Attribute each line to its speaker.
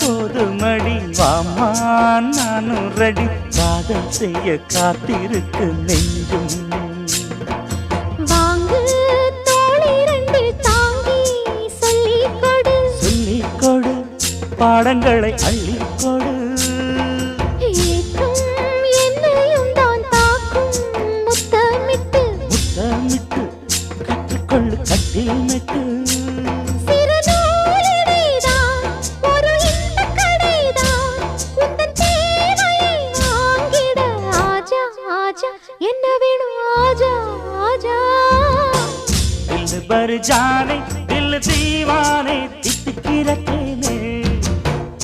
Speaker 1: போதுமடி வாமா நானும் ரெடி காதல் செய்ய காத்திருக்கு நெஞ்சும்
Speaker 2: வாங்கு தோளிரண்டில் தாங்கி சொல்லிக்கொடு
Speaker 1: சொல்லிக்கொடு பாடங்களை அள்ளிக்கொடு
Speaker 2: ஏற்றும் என்னையும் தான் தாக்கும் முத்தமிட்டு
Speaker 1: முத்தமிட்டு கற்றுக்கொள்ளு கட்டில் மெட்டு
Speaker 2: சிறு நூலிடைதான் ஒரு இன்பக் கடைதான் உந்தன் தேவையை வாங்கிட ஆஜா ஆஜா என்ன வேணும் ஆஜா ஆஜா
Speaker 1: दिल भर जाने दिल दीवाने तितकी रखे